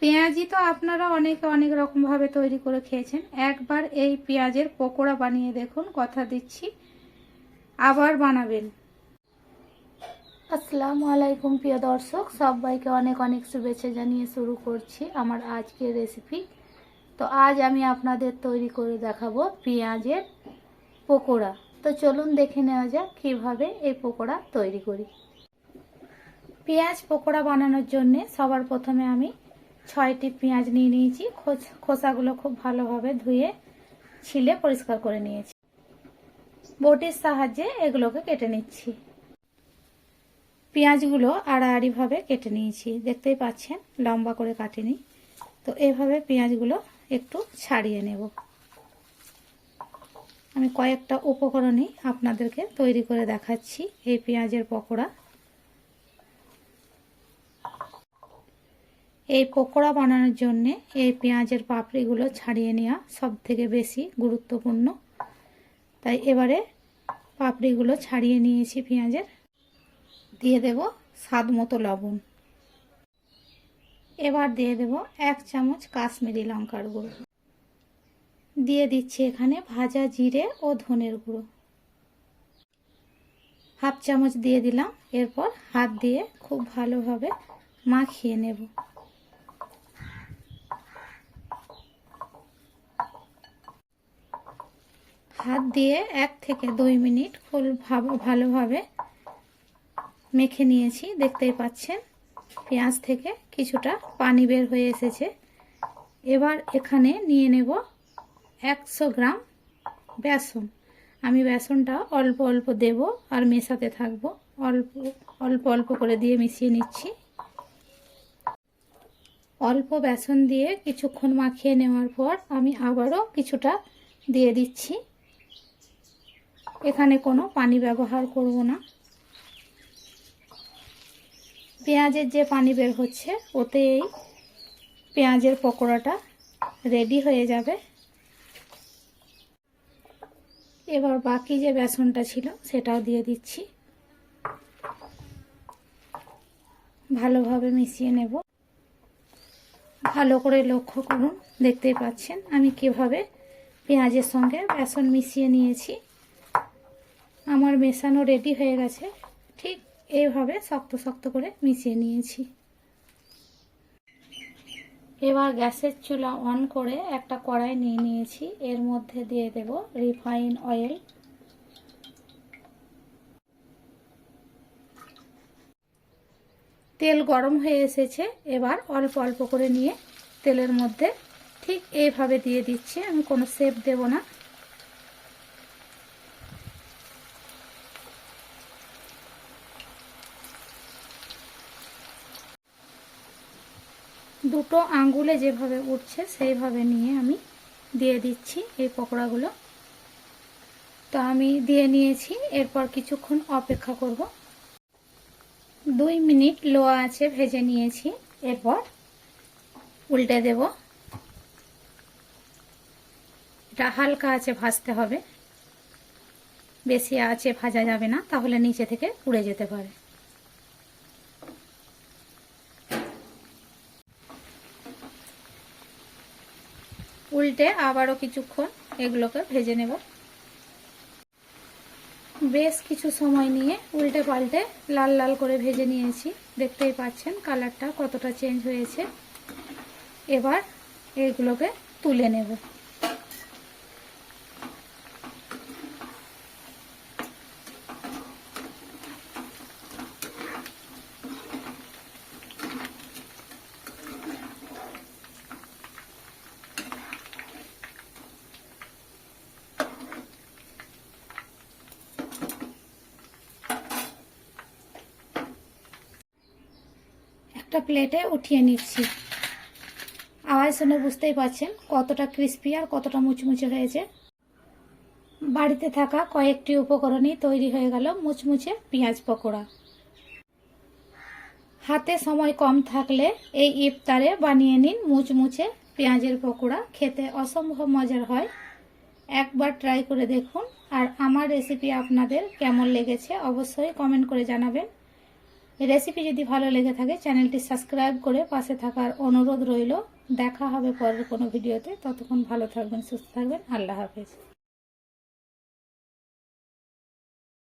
পেঁয়াজি তো আপনারা অনেকে অনেক রকমভাবে তৈরি করে খেয়েছেন। একবার এই পেঁয়াজের পকোড়া বানিয়ে দেখুন, কথা দিচ্ছি আবার বানাবেন। আসসালামু আলাইকুম প্রিয় দর্শক, সবাইকে অনেক অনেক শুভেচ্ছা জানিয়ে শুরু করছি আমার আজকের রেসিপি। তো আজ আমি আপনাদের তৈরি করে দেখাবো পেঁয়াজের পকোড়া। তো চলুন দেখে নেওয়া যাক কীভাবে এই পকোড়া তৈরি করি। পেঁয়াজ পকোড়া বানানোর জন্য সবার প্রথমে আমি 6টি পেঁয়াজ নিয়ে নিয়েছি। খোসাগুলো খুব ভালোভাবে ধুয়ে ছিলে পরিষ্কার করে নিয়েছি। বটির সাহায্যে এগুলোকে কেটে নিচ্ছি। পেঁয়াজগুলো আড়াআড়িভাবে কেটে নিয়েছি, দেখতেই পাচ্ছেন লম্বা করে কাটিনি। তো এইভাবে পেঁয়াজগুলো একটু ছাড়িয়ে নেব। আমি কয়েকটা উপকরণই আপনাদেরকে তৈরি করে দেখাচ্ছি এই পেঁয়াজের পকোড়া। এই পকোড়া বানানোর জন্য এই পেঁয়াজের পাপড়িগুলো ছাড়িয়ে নেওয়া সবথেকে বেশি গুরুত্বপূর্ণ। তাই এবারে পাপড়িগুলো ছাড়িয়ে নিয়েছি পেঁয়াজের। দিয়ে দেব স্বাদ মতো লবণ। এবার দিয়ে দেব 1 চামচ কাশ্মীরি লঙ্কার গুঁড়ো। দিয়ে দিচ্ছি এখানে ভাজা জিরে ও ধনের গুঁড়ো। 1/2 চামচ দিয়ে দিলাম। এরপর হাত দিয়ে খুব ভালোভাবে মাখিয়ে নেব। হাত দিয়ে 1 থেকে 2 মিনিট খুব ভালোভাবে মেখে নিয়েছি। দেখতেই পাচ্ছেন পেঁয়াজ থেকে কিছুটা পানি বের হয়ে এসেছে। এবার এখানে নিয়ে নেব 100 গ্রাম বেসন। আমি বেসনটা অল্প অল্প দেব আর মেশাতে থাকবো। অল্প অল্প করে দিয়ে মিশিয়ে নিচ্ছি। অল্প বেসন দিয়ে কিছুক্ষণ মাখিয়ে নেওয়ার পর আমি আবারও কিছুটা দিয়ে দিচ্ছি। এখানে কোনো পানি ব্যবহার করব না। পেঁয়াজের যে পানি বের হচ্ছে ওতে এই পেঁয়াজের পকোড়াটা রেডি হয়ে যাবে। এবার বাকি যে বেসনটা ছিল সেটাও দিয়ে দিচ্ছি। ভালোভাবে মিশিয়ে নেব। ভালো করে লক্ষ্য করুন, দেখতেই পাচ্ছেন আমি কিভাবে পেঁয়াজের সঙ্গে বেসন মিশিয়ে নিয়েছি। আমার মেশানো রেডি হয়ে গেছে। ঠিক এইভাবে শক্ত শক্ত করে মিশিয়ে নিয়েছি। এবার গ্যাসের চুলা অন করে একটা কড়াই নিয়ে নিয়েছি। এর মধ্যে দিয়ে দেব রিফাইন অয়েল। তেল গরম হয়ে এসেছে। এবার অল্প অল্প করে নিয়ে তেলের মধ্যে ঠিক এইভাবে দিয়ে দিচ্ছি। আমি কোনো শেপ দেব না। দুটো আঙ্গুলে যেভাবে উঠছে সেইভাবে নিয়ে আমি দিয়ে দিচ্ছি এই পকোড়াগুলো। তো আমি দিয়ে নিয়েছি। এরপর কিছুক্ষণ অপেক্ষা করব। 2 মিনিট লো আঁচে ভেজে নিয়েছি। এরপর উল্টে দেব। এটা হালকা আঁচে ভাজতে হবে, বেশি আঁচে ভাজা যাবে না, তাহলে নিচে থেকে পুড়ে যেতে পারে। উল্টে আবারও কিছুক্ষণ এগুলোকে ভেজে নেব। বেশ কিছু সময় নিয়ে উল্টে পাল্টে লাল লাল করে ভেজে নিয়েছি। দেখতেই পাচ্ছেন কালারটা কতটা চেঞ্জ হয়েছে। এবার এগুলোকে তুলে নেব। একটা প্লেটে উঠিয়ে নিচ্ছি। আওয়াজ শুনে বুঝতেই পারছেন কতটা ক্রিস্পি আর কতটা মুচমুচে হয়েছে। বাড়িতে থাকা কয়েকটি উপকরণই তৈরি হয়ে গেল মুচমুচে পেঁয়াজ পকোড়া। হাতে সময় কম থাকলে এই ইফতারে বানিয়ে নিন মুচমুচে পেঁয়াজের পকোড়া। খেতে অসম্ভব মজার হয়। একবার ট্রাই করে দেখুন। আর আমার রেসিপি আপনাদের কেমন লেগেছে অবশ্যই কমেন্ট করে জানাবেন। এই রেসিপি যদি ভালো লেগে থাকে চ্যানেলটি সাবস্ক্রাইব করে পাশে থাকার অনুরোধ রইল। দেখা হবে পরের কোনো ভিডিওতে। ততক্ষণ ভালো থাকবেন, সুস্থ থাকবেন। আল্লাহ হাফেজ।